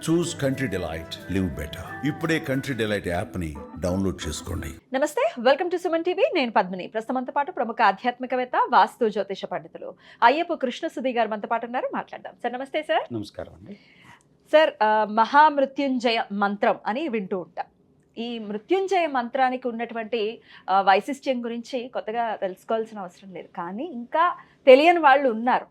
చూస్ country delight, live better. ఇప్పుడే country delight యాప్ని download చేసుకోండి. నమస్తే, వెల్కమ్ టు సుమన్ టీవీ. నేను పద్మిని. ప్రస్తుతంతో పాటు ప్రముఖ ఆధ్యాత్మికవేత్త, వాస్తు జ్యోతిష పండితులు అయ్యప్ప కృష్ణసుధి గారు మనతో పాటు ఉన్నారు. మాట్లాడదాం. సార్ నమస్తే. సార్ నమస్కారం అండి. సార్, మహామృత్యుంజయ మంత్రం అని వింటూ ఉంటాం. ఈ మృత్యుంజయ మంత్రానికి ఉన్నటువంటి వైశిష్ట్యం గురించి కొత్తగా తెలుసుకోవాల్సిన అవసరం లేదు, కానీ ఇంకా తెలియని వాళ్ళు ఉన్నారు.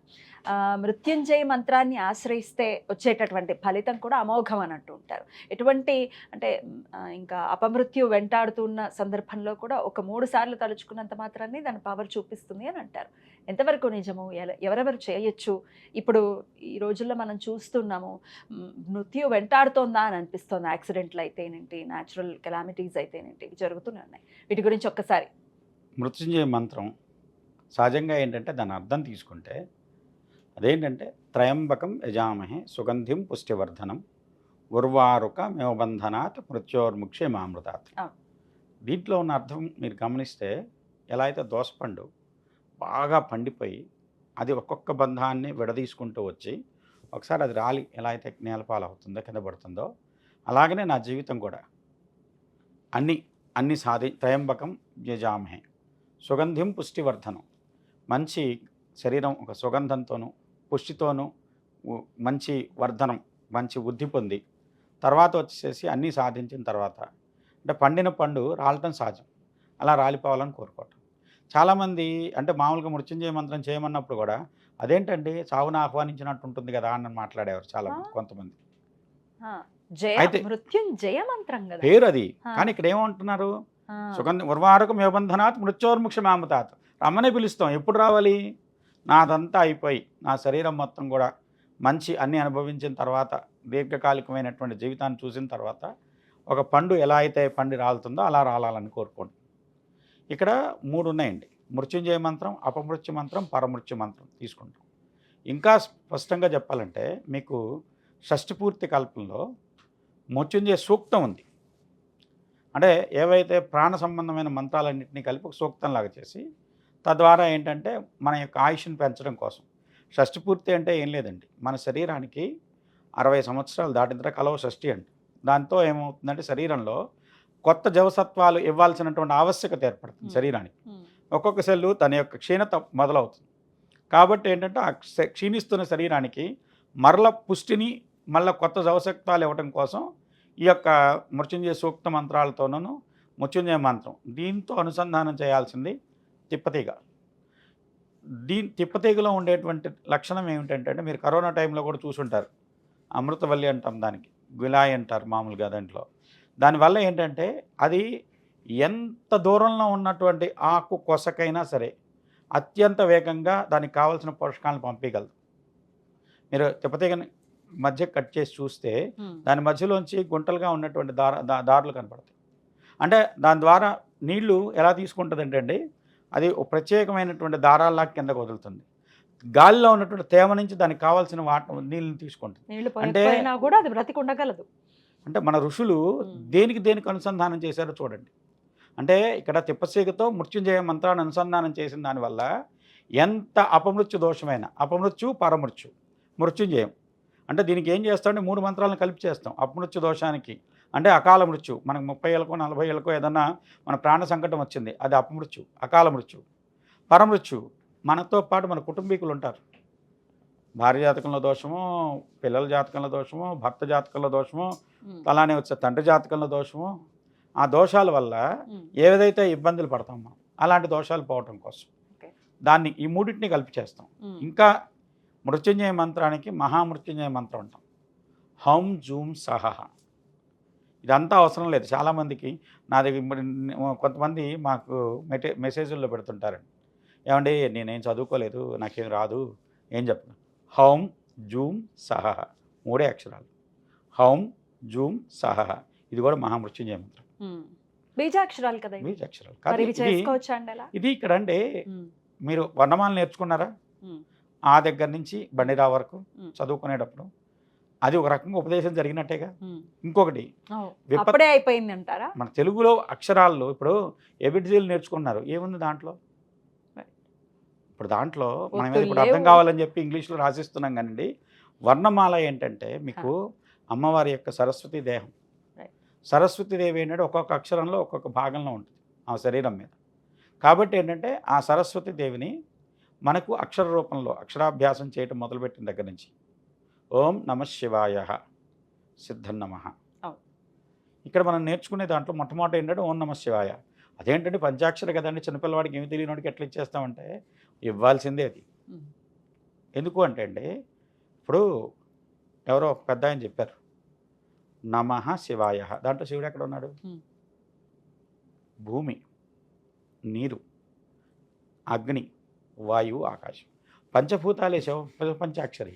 మృత్యుంజయ మంత్రాన్ని ఆశ్రయిస్తే వచ్చేటటువంటి ఫలితం కూడా అమోఘం అని అంటూ ఉంటారు. ఎటువంటి అంటే ఇంకా అపమృత్యు వెంటాడుతున్న సందర్భంలో కూడా ఒక 3 సార్లు తలుచుకున్నంత మాత్రాన్ని దాని పవర్ చూపిస్తుంది అని అంటారు. ఎంతవరకు నిజము? ఎవరెవరు చేయొచ్చు? ఇప్పుడు ఈ రోజుల్లో మనం చూస్తున్నాము, మృత్యు వెంటాడుతోందా అని అనిపిస్తోంది. యాక్సిడెంట్లు అయితేనేంటి, న్యాచురల్ కెలామిటీస్ అయితేనేంటి, ఇవి జరుగుతున్నాయి. వీటి గురించి ఒక్కసారి. మృత్యుంజయ మంత్రం సహజంగా ఏంటంటే దాని అర్థం తీసుకుంటే అదేంటంటే త్రయంబకం యజామహే సుగంధిం పుష్టివర్ధనం ఉర్వారుక మేవబంధనాత్ మృత్యోర్ముక్షే మామృతాత్. దీంట్లో ఉన్న అర్థం మీరు గమనిస్తే, ఎలా అయితే దోసపండు బాగా పండిపోయి అది ఒక్కొక్క బంధాన్ని విడదీసుకుంటూ వచ్చి ఒకసారి అది రాలి ఎలా అయితే నేలపాలు అవుతుందో, కింద పడుతుందో, అలాగనే నా జీవితం కూడా అన్ని త్రయంబకం యజామహే సుగంధిం పుష్టివర్ధనం, మంచి శరీరం ఒక సుగంధంతోనూ పుష్టితోనూ మంచి వర్ధనం, మంచి వృద్ధి పొంది తర్వాత వచ్చేసి అన్నీ సాధించిన తర్వాత, అంటే పండిన పండు రాలటం సహజం, అలా రాలిపోవాలని కోరుకోవటం. చాలామంది అంటే మామూలుగా మృత్యుంజయ మంత్రం చేయమన్నప్పుడు కూడా అదేంటండి చావును ఆహ్వానించినట్టు ఉంటుంది కదా అని మాట్లాడేవారు చాలామంది, కొంతమంది. అయితే మృత్యుంజయ మంత్రం కదా పేరు అది, కానీ ఇక్కడ ఏమంటున్నారు? సుగంధ ఉర్వారకం యోబంధనాత్ మృత్యోర్ముక్ష మామతాత్. రమ్మనే పిలుస్తాం. ఎప్పుడు రావాలి? నాదంతా అయిపోయి నా శరీరం మొత్తం కూడా మంచి అన్నీ అనుభవించిన తర్వాత, దీర్ఘకాలికమైనటువంటి జీవితాన్ని చూసిన తర్వాత ఒక పండు ఎలా అయితే పండి రాలుతుందో అలా రాలాలని కోరుకోండి. ఇక్కడ 3 ఉన్నాయండి: మృత్యుంజయ మంత్రం, అపమృత్యు మంత్రం, పరమృత్యు మంత్రం తీసుకుంటాం. ఇంకా స్పష్టంగా చెప్పాలంటే మీకు షష్ఠిపూర్తి కల్పంలో మృత్యుంజయ సూక్తం ఉంది. అంటే ఏవైతే ప్రాణ సంబంధమైన మంత్రాలన్నింటినీ కలిపి ఒక సూక్తంలాగా చేసి, తద్వారా ఏంటంటే మన యొక్క ఆయుష్ని పెంచడం కోసం. షష్ఠిపూర్తి అంటే ఏం లేదండి, మన శరీరానికి 60 సంవత్సరాలు దాటిన తర్వాత కలవ షష్ఠి అంటే. దాంతో ఏమవుతుందంటే శరీరంలో కొత్త జవసత్వాలు ఇవ్వాల్సినటువంటి ఆవశ్యకత ఏర్పడుతుంది శరీరానికి. ఒక్కొక్క సెల్లు తన యొక్క క్షీణత మొదలవుతుంది. కాబట్టి ఏంటంటే ఆ క్షీణిస్తున్న శరీరానికి మరల పుష్టిని, మళ్ళీ కొత్త జవసత్వాలు ఇవ్వడం కోసం ఈ యొక్క మృత్యుంజయ సూక్త మంత్రాలతోనూ మృత్యుంజయ మంత్రం దీంతో అనుసంధానం చేయాల్సింది తిప్పతీగ. తిప్పతీగలో ఉండేటువంటి లక్షణం ఏమిటంటే, మీరు కరోనా టైంలో కూడా చూసుంటారు, అమృతవల్లి అంటాం దానికి, గులాయి అంటారు మామూలుగా దాంట్లో. దానివల్ల ఏంటంటే అది ఎంత దూరంలో ఉన్నటువంటి ఆకు కొసకైనా సరే అత్యంత వేగంగా దానికి కావాల్సిన పోషకాలను పంపించగలదు. మీరు తిప్పతీగని మధ్య కట్ చేసి చూస్తే దాని మధ్యలోంచి గుంటలుగా ఉన్నటువంటి దారులు కనపడతాయి. అంటే దాని ద్వారా నీళ్లు ఎలా తీసుకుంటుంది అంటే అది ఒక ప్రత్యేకమైనటువంటి దారాల్లా కిందకు వదులుతుంది. గాలిలో ఉన్నటువంటి తేమ నుంచి దానికి కావాల్సిన నీళ్ళని తీసుకుంటుంది. అంటే కూడా అది బ్రతికి ఉండగలదు. అంటే మన ఋషులు దేనికి అనుసంధానం చేశారో చూడండి. అంటే ఇక్కడ తిప్పతీగతో మృత్యుంజయ మంత్రాన్ని అనుసంధానం చేసిన దానివల్ల ఎంత అపమృత్యు దోషమైన, అపమృత్యు, పరమృత్యు, మృత్యుంజయం అంటే దీనికి ఏం చేస్తామంటే 3 మంత్రాలను కలిపి చేస్తాం. అపమృత్యు దోషానికి అంటే అకాల మృత్యు, మనకు 30 ఏళ్ళకో 40 ఏళ్ళకో ఏదన్నా మన ప్రాణ సంకటం వచ్చింది, అది అపమృత్యు, అకాల మృత్యు. పరమృత్యు మనతో పాటు మన కుటుంబీకులు ఉంటారు. భార్య జాతకంలో దోషమో, పిల్లల జాతకంలో దోషమో, భర్త జాతకంలో దోషమో, అలానే వచ్చే తండ్రి జాతకంలో దోషమో, ఆ దోషాల వల్ల ఏదైతే ఇబ్బందులు పడతాం మనం, అలాంటి దోషాలు పోవటం కోసం దాన్ని ఈ 3టిని కలిపి చేస్తాం. ఇంకా మృత్యుంజయ మంత్రానికి మహామృత్యుంజయ మంత్రం అంటాం. హం జూం సహ. ఇదంతా అవసరం లేదు చాలామందికి. నా దగ్గర కొంతమంది మాకు మెసేజ్ల్లో పెడుతుంటారండి, ఏమండి నేనేం చదువుకోలేదు, నాకేం రాదు, ఏం చెప్పను. హౌం జూం సహ 3 అక్షరాలు. హౌం జూం సహ, ఇది కూడా మహామృత్యుంజయ మంత్రం. బీజాక్షరాలు కదా, బీజాక్షరాలు. ఇది ఇక్కడ అంటే మీరు వర్ణమాల నేర్చుకున్నారా? ఆ దగ్గర నుంచి బండిరా వరకు చదువుకునేటప్పుడు అది ఒక రకంగా ఉపదేశం జరిగినట్టేగా. ఇంకొకటి అప్పుడే అయిపోయింది అంటారా? మన తెలుగులో అక్షరాల్లో ఇప్పుడు ఏబిసిడీలు నేర్చుకున్నారు, ఏముంది దాంట్లో? ఇప్పుడు దాంట్లో మనం ఇప్పుడు అర్థం కావాలని చెప్పి ఇంగ్లీష్లో రాసిస్తున్నాం కానండి. వర్ణమాల ఏంటంటే మీకు అమ్మవారి యొక్క సరస్వతి దేహం. Right. సరస్వతీదేవి ఏంటంటే ఒక్కొక్క అక్షరంలో ఒక్కొక్క భాగంలో ఉంటుంది ఆ శరీరం మీద. కాబట్టి ఏంటంటే ఆ సరస్వతీదేవిని మనకు అక్షర రూపంలో అక్షరాభ్యాసం చేయటం మొదలుపెట్టిన దగ్గర నుంచి ఓం నమః శివాయ సిద్ధం నమః. అవును. ఇక్కడ మనం నేర్చుకునే దాంట్లో మొట్టమొదటి ఏంటంటే ఓం నమః శివాయ. అదేంటంటే పంచాక్షరి కదండి, చిన్నపిల్లవాడికి ఏమి తెలియనివాడికి ఎట్లా ఇచ్చేస్తామంటే ఇవ్వాల్సిందే అది. ఉమ్. ఎందుకు అంటే అండి, ఇప్పుడు ఎవరో ఒక పెద్ద ఆయన చెప్పారు నమః శివాయ. దాంట్లో శివుడు ఎక్కడ ఉన్నాడు? భూమి, నీరు, అగ్ని, వాయువు, ఆకాశం, పంచభూతాలే శివ పంచాక్షరి.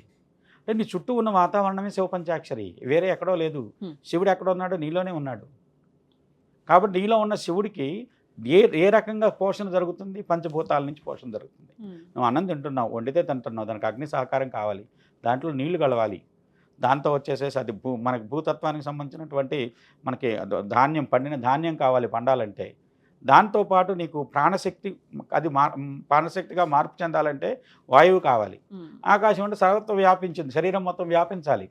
అంటే నీ చుట్టూ ఉన్న వాతావరణమే శివ పంచాక్షరి, వేరే ఎక్కడో లేదు. శివుడు ఎక్కడ ఉన్నాడు? నీలోనే ఉన్నాడు. కాబట్టి నీలో ఉన్న శివుడికి ఏ రకంగా పోషణ జరుగుతుంది? పంచభూతాల నుంచి పోషణ జరుగుతుంది. నువ్వు అన్నం తింటున్నావు, వండితే తింటున్నావు, దానికి అగ్ని సహకారం కావాలి, దాంట్లో నీళ్లు కలవాలి, దాంతో వచ్చేసేసి అది మనకి భూతత్వానికి సంబంధించినటువంటి మనకి ధాన్యం, పండిన ధాన్యం కావాలి పండాలంటే. దాంతోపాటు నీకు ప్రాణశక్తి, అది ప్రాణశక్తిగా మార్పు చెందాలంటే వాయువు కావాలి. ఆకాశం అంటే సర్వత్వం వ్యాపించింది, శరీరం మొత్తం వ్యాపించాలి,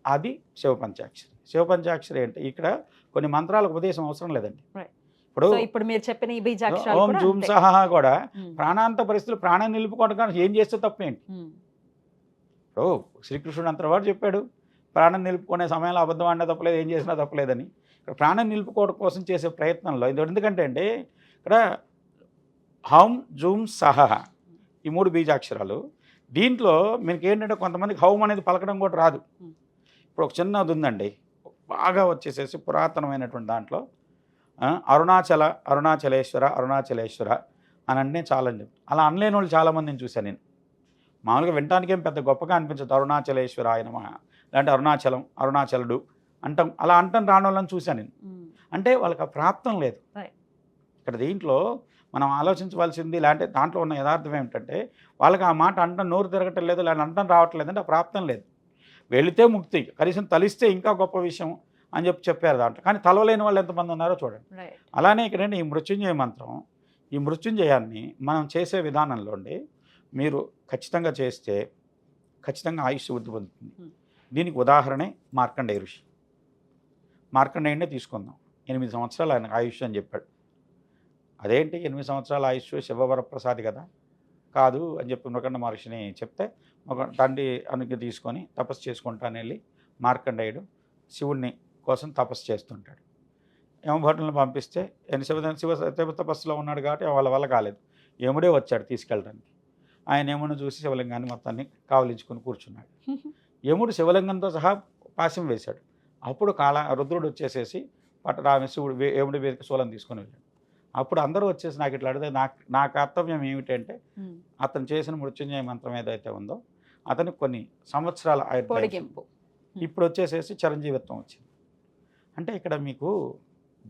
అది శివపంచాక్షరి. శివపంచాక్షరి అంటే ఇక్కడ కొన్ని మంత్రాలకు ఉపదేశం అవసరం లేదండి. ఇప్పుడు మీరు చెప్పిన ఈ బీజాక్షరాలు ఓం కూడా జూమ్ అంతే. సహా కూడా ప్రాణాంత పరిస్థితులు ప్రాణం నిలుపుకోవడం కానీ ఏం చేస్తే తప్పేంటి? ఇప్పుడు శ్రీకృష్ణుడు అంతవాడు చెప్పాడు ప్రాణం నిలుపుకునే సమయంలో అబద్ధం ఆడినా తప్పలేదు, ఏం చేసినా తప్పలేదని. ఇక్కడ ప్రాణం నిలుపుకోవడం కోసం చేసే ప్రయత్నంలో ఇది ఎందుకంటే అండి, ఇక్కడ హౌం జూమ్ సహ ఈ 3 బీజాక్షరాలు. దీంట్లో మీకు ఏంటంటే కొంతమందికి హౌం అనేది పలకడం కూడా రాదు. ఇప్పుడు ఒక చిన్నది ఉందండి, బాగా వచ్చేసేసి పురాతనమైనటువంటి దాంట్లో అరుణాచలేశ్వర అని అంటే చాలా అని చెప్పి అలా అనలేని వాళ్ళు చాలామందిని చూశాను నేను. మామూలుగా వినటానికేం పెద్ద గొప్పగా అనిపించదు, అరుణాచలేశ్వర ఆయన లేదంటే అరుణాచలుడు అంటాం, అలా అంటాం రాని వాళ్ళని చూశాను నేను. అంటే వాళ్ళకి ఆ ప్రాప్తం లేదు. ఇక్కడ దీంట్లో మనం ఆలోచించవలసింది, లేదంటే దాంట్లో ఉన్న యథార్థం ఏమిటంటే వాళ్ళకి ఆ మాట అంటాం నోరు తిరగటం లేదు, లేదంటే అంటాం రావట్లేదు, అంటే ఆ ప్రాప్తం లేదు. వెళితే ముక్తి, కనీసం తలిస్తే ఇంకా గొప్ప విషయం అని చెప్పారు దాంట్లో. కానీ తలవలేని వాళ్ళు ఎంతమంది ఉన్నారో చూడండి. అలానే ఇక్కడండి ఈ మృత్యుంజయ మంత్రం, ఈ మృత్యుంజయాన్ని మనం చేసే విధానంలో మీరు ఖచ్చితంగా చేస్తే ఖచ్చితంగా ఆయుష్ వృద్ధి పొందుతుంది. దీనికి ఉదాహరణే మార్కండేయ ఋషి. మార్కండేయుడినే తీసుకుందాం. 8 సంవత్సరాలు ఆయన ఆయుష్ అని చెప్పాడు. అదేంటి 8 సంవత్సరాల ఆయుష్, శివవరప్రసాది కదా? కాదు అని చెప్పి మృకండ మహర్షిని చెప్తే ఒక తండ్రి అనుజ్ఞ తీసుకొని తపస్సు చేసుకుంటాను వెళ్ళి మార్కండేయుడు శివుడిని కోసం తపస్సు చేస్తుంటాడు. యమభటులను పంపిస్తే శివ తపస్సులో ఉన్నాడు కాబట్టి వాళ్ళ వల్ల కాలేదు. యముడే వచ్చాడు తీసుకెళ్ళడానికి. ఆయన యముడిని చూసి శివలింగాన్ని మొత్తాన్ని కావలించుకొని కూర్చున్నాడు. యముడు శివలింగంతో సహా పాశం వేశాడు. అప్పుడు రుద్రుడు వచ్చేసేసి శివుడు యముడి మీదకి శూలం తీసుకొని వెళ్ళాడు. అప్పుడు అందరూ వచ్చేసి నాకు ఇట్లా అడిగితే నా కర్తవ్యం ఏమిటంటే అతను చేసిన మృత్యుంజయ మంత్రం ఏదైతే ఉందో అతనికి కొన్ని సంవత్సరాల ఆయుర్దాయం, ఇప్పుడు వచ్చేసేసి చిరంజీవిత్వం వచ్చింది. అంటే ఇక్కడ మీకు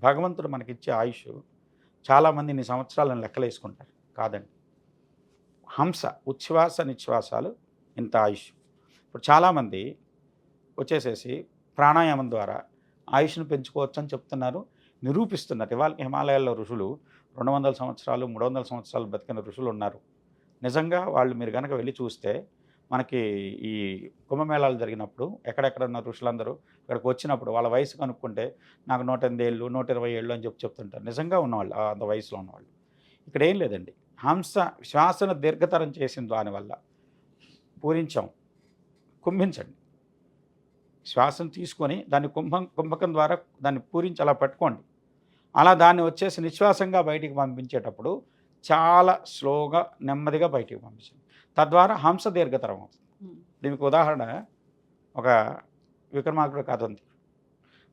భగవంతుడు మనకిచ్చే ఆయుష్ చాలామంది ఇన్ని సంవత్సరాలను లెక్కలేసుకుంటారు. కాదండి, హంస ఉచ్ఛ్వాస నిశ్వాసాలు ఇంత ఆయుష్. ఇప్పుడు చాలామంది వచ్చేసేసి ప్రాణాయామం ద్వారా ఆయుష్ను పెంచుకోవచ్చు అని చెప్తున్నారు, నిరూపిస్తున్నారు. ఇవాళ హిమాలయాల్లో ఋషులు 200 సంవత్సరాలు 300 సంవత్సరాలు బతికిన ఋషులు ఉన్నారు. నిజంగా వాళ్ళు మీరు కనుక వెళ్ళి చూస్తే మనకి ఈ కుంభమేళాలు జరిగినప్పుడు ఎక్కడెక్కడ ఉన్న ఋషులందరూ ఇక్కడికి వచ్చినప్పుడు వాళ్ళ వయసు కనుక్కుంటే నాకు 108 ఏళ్ళు 120 ఏళ్ళు అని చెప్తుంటారు. నిజంగా ఉన్నవాళ్ళు అంత వయసులో ఉన్నవాళ్ళు. ఇక్కడ ఏం లేదండి, హంస శ్వాసను దీర్ఘతరం చేసిన దానివల్ల పూరించాం. కుంభించండి, శ్వాసను తీసుకొని దాన్ని కుంభకం ద్వారా దాన్ని పూరించి అలా పట్టుకోండి. అలా దాన్ని వచ్చేసి నిశ్వాసంగా బయటికి పంపించేటప్పుడు చాలా స్లోగా నెమ్మదిగా బయటికి పంపించండి. తద్వారా హంస దీర్ఘతరం అవుతుంది. దీనికి ఉదాహరణ ఒక విక్రమార్కుడు కథ ఉంది.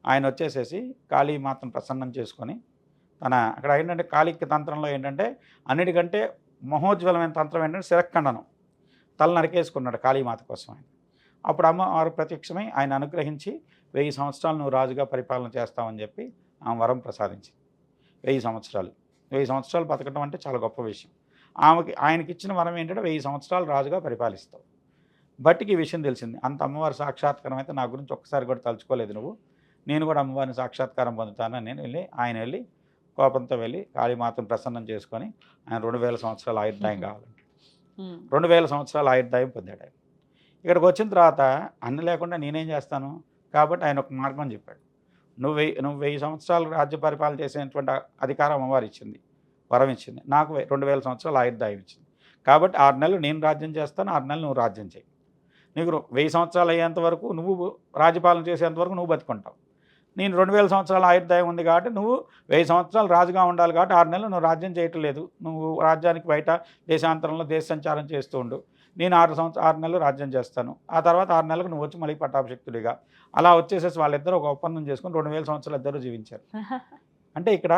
ఆయన వచ్చేసేసి కాళీమాతను ప్రసన్నం చేసుకొని అక్కడ ఏంటంటే కాళిక తంత్రంలో ఏంటంటే అన్నిటికంటే మహోజ్వలమైన తంత్రం ఏంటంటే శిరఖండనం. తల నరికేసుకున్నాడు కాళీమాత కోసం ఆయన. అప్పుడు అమ్మవారు ప్రత్యక్షమై ఆయన అనుగ్రహించి 1000 సంవత్సరాలు నువ్వు రాజుగా పరిపాలన చేస్తావని చెప్పి ఆమె వరం ప్రసాదించింది. 1000 సంవత్సరాలు 1000 సంవత్సరాలు బతకడం అంటే చాలా గొప్ప విషయం. ఆయనకి ఇచ్చిన వరం ఏంటంటే 1000 సంవత్సరాలు రాజుగా పరిపాలిస్తావు. బట్టికి ఈ విషయం తెలిసింది. అంత అమ్మవారి సాక్షాత్కారం అయితే నా గురించి ఒక్కసారి కూడా తలుచుకోలేదు నువ్వు. నేను కూడా అమ్మవారిని సాక్షాత్కారం పొందుతానని ఆయన వెళ్ళి కోపంతో వెళ్ళి కాళీమాతను ప్రసన్నం చేసుకొని ఆయన 2000 సంవత్సరాల ఆయుర్దాయం కావాలంటే 2000 సంవత్సరాల ఆయుర్దాయం పొందాడు ఆయన. ఇక్కడికి వచ్చిన తర్వాత అన్ని లేకుండా నేనేం చేస్తాను, కాబట్టి ఆయన ఒక మార్గం చెప్పాడు. నువ్వు 1000 సంవత్సరాలు రాజ్య పరిపాలన చేసేటువంటి అధికారం అమ్మవారు ఇచ్చింది, వరం ఇచ్చింది. నాకు 2000 సంవత్సరాలు ఆయుర్దాయం ఇచ్చింది. కాబట్టి 6 నెలలు నేను రాజ్యం చేస్తాను, 6 నెలలు నువ్వు రాజ్యం చేయి. నీకు 1000 సంవత్సరాలు అయ్యేంత వరకు నువ్వు రాజ్యపాలన చేసేంత వరకు నువ్వు బతుకుంటావు. నేను 2000 సంవత్సరాల ఆయుర్దాయం ఉంది కాబట్టి నువ్వు 1000 సంవత్సరాలు రాజుగా ఉండాలి కాబట్టి 6 నెలలు నువ్వు రాజ్యం చేయటం లేదు. నువ్వు రాజ్యానికి బయట దేశాంతరంలో దేశ సంచారం చేస్తూ ఉండు. నేను 6 నెలలు రాజ్యం చేస్తాను. ఆ తర్వాత 6 నెలలకు నువ్వు వచ్చి మళ్ళీ పట్టాభిషిక్తుడిగా. అలా వచ్చేసేసి వాళ్ళిద్దరూ ఒక ఒప్పందం చేసుకుని 2000 సంవత్సరాలు ఇద్దరు జీవించారు. అంటే ఇక్కడ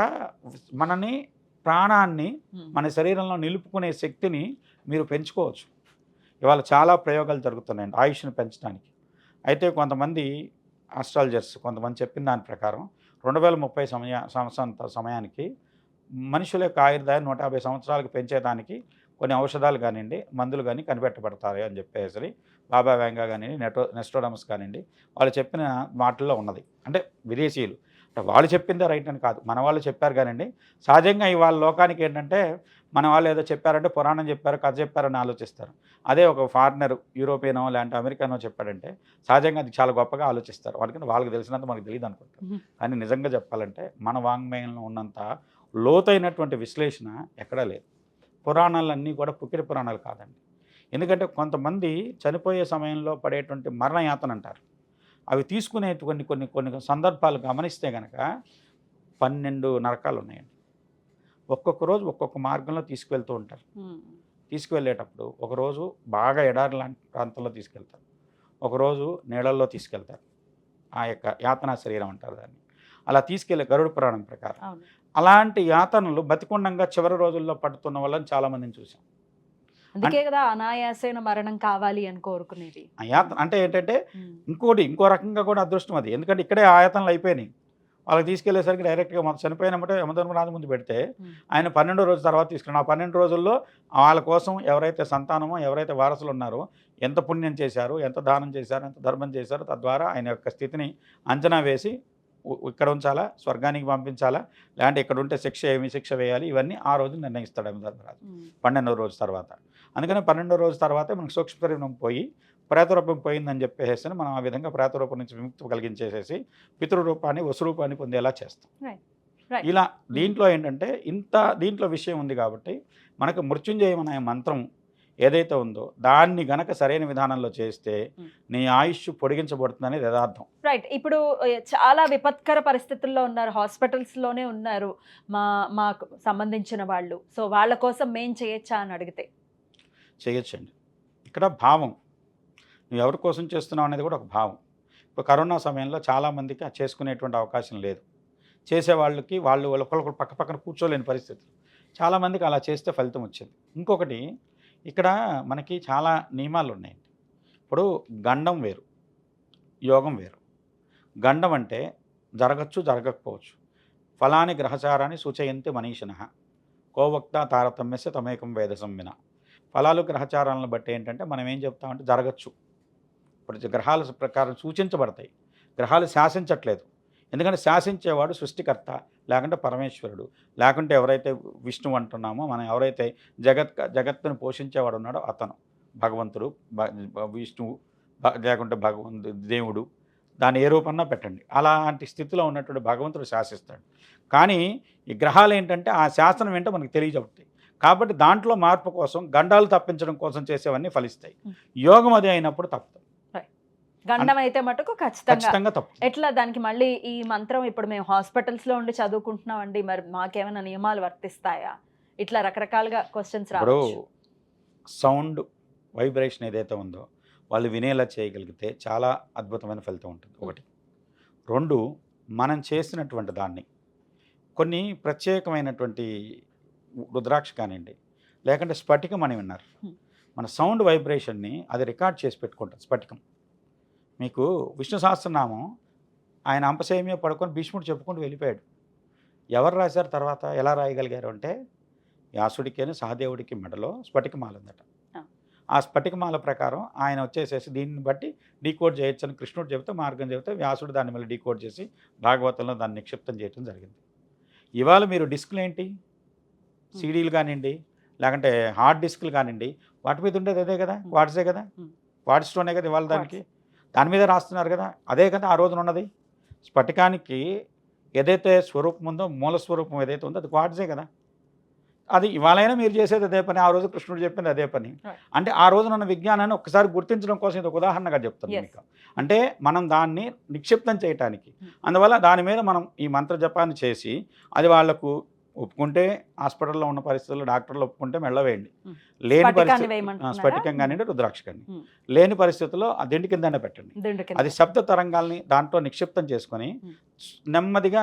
మనని ప్రాణాన్ని మన శరీరంలో నిలుపుకునే శక్తిని మీరు పెంచుకోవచ్చు. ఇవాళ చాలా ప్రయోగాలు జరుగుతున్నాయండి ఆయుష్ని పెంచడానికి. అయితే కొంతమంది ఆస్ట్రాలజర్స్ కొంతమంది చెప్పిన దాని ప్రకారం 2030 సమయానికి మనుషుల యొక్క ఆయుర్దాయం 150 సంవత్సరాలకు పెంచేదానికి కొన్ని ఔషధాలు కానివ్వండి, మందులు కానీ కనిపెట్టబడతాయి అని చెప్పేసి బాబా వ్యాంగా కానివ్వండి, నెస్ట్రోడమస్ కానివ్వండి, వాళ్ళు చెప్పిన మాటల్లో ఉన్నది. అంటే విదేశీయులు అంటే వాళ్ళు చెప్పిందే రైట్ అని కాదు, మన వాళ్ళు చెప్పారు కానివ్వండి. సహజంగా ఇవాళ లోకానికి ఏంటంటే మన వాళ్ళు ఏదో చెప్పారంటే పురాణం చెప్పారు, కథ చెప్పారని ఆలోచిస్తారు. అదే ఒక ఫారినర్ యూరోపియనో లేదంటే అమెరికనో చెప్పాడంటే సహజంగా అది చాలా గొప్పగా ఆలోచిస్తారు. వాళ్ళకి తెలిసినంత మనకు తెలియదు అనుకుంటారు. కానీ నిజంగా చెప్పాలంటే మన వాంగ్మయంలో ఉన్నంత లోతైనటువంటి విశ్లేషణ ఎక్కడా లేదు. పురాణాలన్నీ కూడా పుక్కిడి పురాణాలు కాదండి. ఎందుకంటే కొంతమంది చనిపోయే సమయంలో పడేటువంటి మరణయాతన అంటారు. అవి తీసుకునేటువంటి కొన్ని సందర్భాలు గమనిస్తే కనుక 12 నరకాలు ఉన్నాయండి. ఒక్కొక్క రోజు ఒక్కొక్క మార్గంలో తీసుకువెళ్తూ ఉంటారు. తీసుకువెళ్ళేటప్పుడు ఒకరోజు బాగా ఎడారి లాంటి ప్రాంతంలో తీసుకెళ్తారు, ఒకరోజు నీళ్ళల్లో తీసుకెళ్తారు. ఆ యొక్క యాతనా శరీరం అంటారు దాన్ని. అలా తీసుకెళ్లే గరుడ పురాణం ప్రకారం అలాంటి యాతనలు బతికుండంగా చివరి రోజుల్లో పడుతున్న వాళ్ళని చాలామందిని చూసాం. అందుకే కదా అనాయాసైన మరణం కావాలి అని కోరుకునేది. ఆ యాతన అంటే ఏంటంటే ఇంకో రకంగా కూడా అదృష్టం అది. ఎందుకంటే ఇక్కడే ఆయతనలు అయిపోయినాయి. వాళ్ళకి తీసుకెళ్లేసరికి డైరెక్ట్గా మనం చనిపోయినప్పుడు యమధర్మరాజు ముందు పెడితే ఆయన 12వ రోజు తర్వాత తీసుకున్నాను. ఆ 12 రోజుల్లో వాళ్ళ కోసం ఎవరైతే సంతానమో ఎవరైతే వారసులు ఉన్నారో ఎంత పుణ్యం చేశారు, ఎంత దానం చేశారు, ఎంత ధర్మం చేశారో తద్వారా ఆయన యొక్క స్థితిని అంచనా వేసి ఇక్కడ ఉంచాలా, స్వర్గానికి పంపించాలా, లేదంటే ఇక్కడ ఉంటే శిక్ష వేయాలి, ఇవన్నీ ఆ రోజు నిర్ణయిస్తాడు యమధర్మరాజు 12వ రోజు తర్వాత. అందుకని 12వ రోజు తర్వాత మనకు సూక్ష్మ శరీరం పోయి ప్రేతరూపం పోయిందని చెప్పేసి మనం ఆ విధంగా ప్రేతరూపం నుంచి విముక్తి కలిగించేసేసి పితృరూపాన్ని వసురూపాన్ని పొందేలా చేస్తాం. ఇలా దీంట్లో ఏంటంటే దీంట్లో విషయం ఉంది కాబట్టి మనకు మృత్యుంజయం అనే మంత్రం ఏదైతే ఉందో దాన్ని గనక సరైన విధానంలో చేస్తే నీ ఆయుష్ పొడిగించబడుతుందనే యథార్థం. రైట్. ఇప్పుడు చాలా విపత్కర పరిస్థితుల్లో ఉన్నారు, హాస్పిటల్స్లోనే ఉన్నారు మాకు సంబంధించిన వాళ్ళు. సో వాళ్ళ కోసం మేం చేయొచ్చా అని అడిగితే చేయొచ్చండి. ఇక్కడ భావం, నువ్వు ఎవరి కోసం చేస్తున్నావు అనేది కూడా ఒక భావం. ఇప్పుడు కరోనా సమయంలో చాలామందికి చేసుకునేటువంటి అవకాశం లేదు. చేసేవాళ్ళకి వాళ్ళు ఒకరికొకరు పక్క పక్కన కూర్చోలేని పరిస్థితులు. చాలామందికి అలా చేస్తే ఫలితం వచ్చింది. ఇంకొకటి ఇక్కడ మనకి చాలా నియమాలు ఉన్నాయండి. ఇప్పుడు గండం వేరు, యోగం వేరు. గండం అంటే జరగచ్చు, జరగకపోవచ్చు. ఫలాని గ్రహచారాన్ని సూచయంతి మనీషినః కోవక్త తారతమ్యస్య తమేకం వేద సంవిన. ఫలాలు గ్రహచారాలను బట్టి ఏంటంటే మనం ఏం చెప్తామంటే జరగచ్చు. ఇప్పుడు గ్రహాల ప్రకారం సూచించబడతాయి, గ్రహాలు శాసించట్లేదు. ఎందుకంటే శాసించేవాడు సృష్టికర్త, లేకుంటే పరమేశ్వరుడు, లేకుంటే ఎవరైతే విష్ణువు అంటున్నామో మనం ఎవరైతే జగత్తును పోషించేవాడు ఉన్నాడో అతను భగవంతుడు, విష్ణువు, లేకుంటే దేవుడు, దాన్ని ఏ రూపన్నా పెట్టండి. అలాంటి స్థితిలో ఉన్నటువంటి భగవంతుడు శాసిస్తాడు. కానీ ఈ గ్రహాలు ఏంటంటే ఆ శాసనం ఏంటో మనకు తెలియజెప్తాయి. కాబట్టి దాంట్లో మార్పు కోసం, గండాలు తప్పించడం కోసం చేసేవన్నీ ఫలిస్తాయి. యోగం అది అయినప్పుడు తప్పుతాయి. గండం అయితే మటుకు ఖచ్చితంగా తప్పు. ఎట్లా దానికి మళ్ళీ ఈ మంత్రం ఇప్పుడు మేము హాస్పిటల్స్లో ఉండి చదువుకుంటున్నామండి, మరి మాకేమైనా నియమాలు వర్తిస్తాయా? ఇట్లా రకరకాలుగా క్వశ్చన్స్ రావచ్చు. సౌండ్ వైబ్రేషన్ ఏదైతే ఉందో వాళ్ళు వినేలా చేయగలిగితే చాలా అద్భుతమైన ఫలితం ఉంటుంది. ఒకటి. 2, మనం చేసినటువంటి దాన్ని కొన్ని ప్రత్యేకమైనటువంటి రుద్రాక్ష కానివ్వండి, లేకుంటే స్ఫటికం అని విన్నారు, మన సౌండ్ వైబ్రేషన్ని అది రికార్డ్ చేసి పెట్టుకుంటుంది. స్ఫటికం మీకు విష్ణు సహస్రనామం ఆయన అంపశయమే పడుకొని భీష్ముడు చెప్పుకుంటూ వెళ్ళిపోయాడు. ఎవరు రాశారు తర్వాత, ఎలా రాయగలిగారు అంటే వ్యాసుడికి సహదేవుడికి మెడలో స్ఫటికమాల ఉందట. ఆ స్ఫటికమాల ప్రకారం ఆయన వచ్చేసేసి దీన్ని బట్టి డీకోడ్ చేయొచ్చు అని కృష్ణుడు చెబితే, మార్గం చెబితే వ్యాసుడు దాన్ని మళ్ళీ డీకోడ్ చేసి భాగవతంలో దాన్ని నిక్షిప్తం చేయడం జరిగింది. ఇవాళ మీరు డిస్క్లు ఏంటి, సీడీలు కానివ్వండి, లేకుంటే హార్డ్ డిస్క్లు కానివ్వండి, వాటి మీద ఉండేది అదే కదా, వాట్సే కదా, వాట్స్లోనే కదా ఇవాళ. దాని మీద రాస్తున్నారు కదా, అదే కదా ఆ రోజున ఉన్నది. స్ఫటికానికి ఏదైతే స్వరూపం ఉందో, మూల స్వరూపం ఏదైతే ఉందో అది క్వార్ట్జే కదా. అది ఇవాళైనా మీరు చేసేది అదే పని, ఆ రోజు కృష్ణుడు చెప్పింది అదే పని. Right. అంటే ఆ రోజున ఉన్న విజ్ఞానాన్ని ఒక్కసారి గుర్తించడం కోసం ఇది ఒక ఉదాహరణగా చెప్తాను Yes. మీకు. అంటే మనం దాన్ని నిక్షిప్తం చేయటానికి, అందువల్ల దాని మీద మనం ఈ మంత్ర జపాన్ని చేసి అది వాళ్లకు ఒప్పుకుంటే హాస్పిటల్లో ఉన్న పరిస్థితుల్లో డాక్టర్లు ఒప్పుకుంటే మెళ్ళవేయండి. లేని స్ఫటికాన్ని పరిస్థితి వేయమంటున్నారా? స్ఫటికం కానివ్వండి, రుద్రాక్ష కానీ, Hmm. లేని పరిస్థితుల్లో ఆ దిండి కిందనే పెట్టండి. దిండు కింద. అది శబ్ద తరంగాల్ని దాంట్లో నిక్షిప్తం చేసుకొని Hmm. నెమ్మదిగా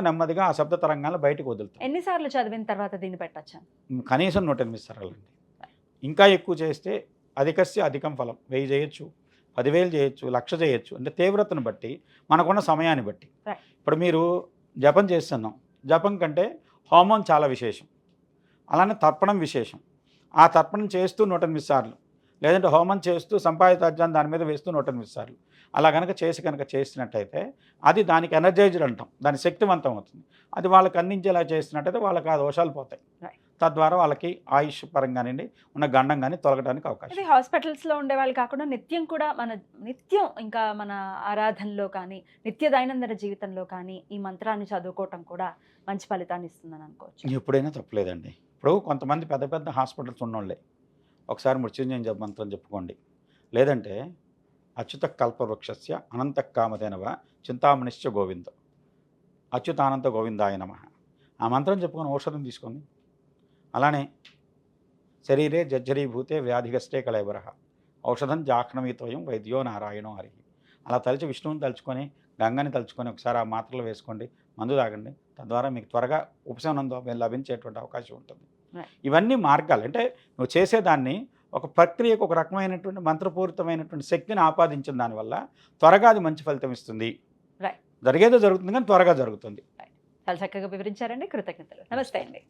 ఆ శబ్ద తరంగాలను బయటకు వదులుతాం. ఎన్నిసార్లు చదివిన తర్వాత దీన్ని పెట్టచ్చా? కనీసం 108 సార్లండి. ఇంకా ఎక్కువ చేస్తే అధికస్య అధికం ఫలం. 1000 చేయొచ్చు, 10,000 చేయొచ్చు, 1,00,000 చేయొచ్చు. అంటే తీవ్రతను బట్టి, మనకున్న సమయాన్ని బట్టి. Right. ఇప్పుడు మీరు జపం చేస్తున్నాం, జపం కంటే హోమం చాలా విశేషం, అలానే తర్పణం విశేషం. ఆ తర్పణం చేస్తూ 108 సార్లు, లేదంటే హోమం చేస్తూ సంపాదితాజ్యాన్ని దాని మీద వేస్తూ 108 సార్లు అలా కనుక చేసినట్టయితే అది దానికి ఎనర్జైజ్డ్ అంటాం, దాని శక్తివంతం అవుతుంది. అది వాళ్ళకి అందించేలా చేసినట్టయితే వాళ్ళకి ఆ దోషాలు పోతాయి. Right. తద్వారా వాళ్ళకి ఆయుష్ పరంగానండి ఉన్న గండం కానీ తొలగడానికి అవకాశం. ఇది హాస్పిటల్స్లో ఉండే వాళ్ళు కాకుండా నిత్యం కూడా నిత్యం ఇంకా మన ఆరాధనలో కానీ నిత్య దైనందిన జీవితంలో కానీ ఈ మంత్రాన్ని చదువుకోవటం కూడా మంచి ఫలితాన్ని ఇస్తుందని అనుకోవచ్చు. ఎప్పుడైనా తప్పలేదండి. ఇప్పుడు కొంతమంది పెద్ద పెద్ద హాస్పిటల్స్ ఉన్నోళ్ళే ఒకసారి మృత్యుంజయ మంత్రం చెప్పుకోండి, లేదంటే అచ్యుత కల్పవృక్షస్య అనంత కామధేనవ చింతామణిశ్చ గోవింద అచ్యుతానంత గోవిందాయ నమః ఆ మంత్రం చెప్పుకొని ఔషధం తీసుకోండి. అలానే శరీరే జర్జరీభూతే వ్యాధిగస్తే కళేవర ఔషధం జాహ్నమీతోయం వైద్యో నారాయణో హరి. అలా తలిచి విష్ణువుని తలుచుకొని, గంగని తలుచుకొని ఒకసారి ఆ మాత్రలు వేసుకోండి, మందు తాగండి. తద్వారా మీకు త్వరగా ఉపశమనం లభించేటువంటి అవకాశం ఉంటుంది. ఇవన్నీ మార్గాలు. అంటే నువ్వు చేసేదాన్ని ఒక ప్రక్రియకు ఒక రకమైనటువంటి మంత్రపూరితమైనటువంటి శక్తిని ఆపాదించిన దానివల్ల త్వరగా అది మంచి ఫలితం ఇస్తుంది. జరిగేదో జరుగుతుంది కానీ త్వరగా జరుగుతుంది. చాలా చక్కగా వివరించారండి. కృతజ్ఞతలు. నమస్తే అండి.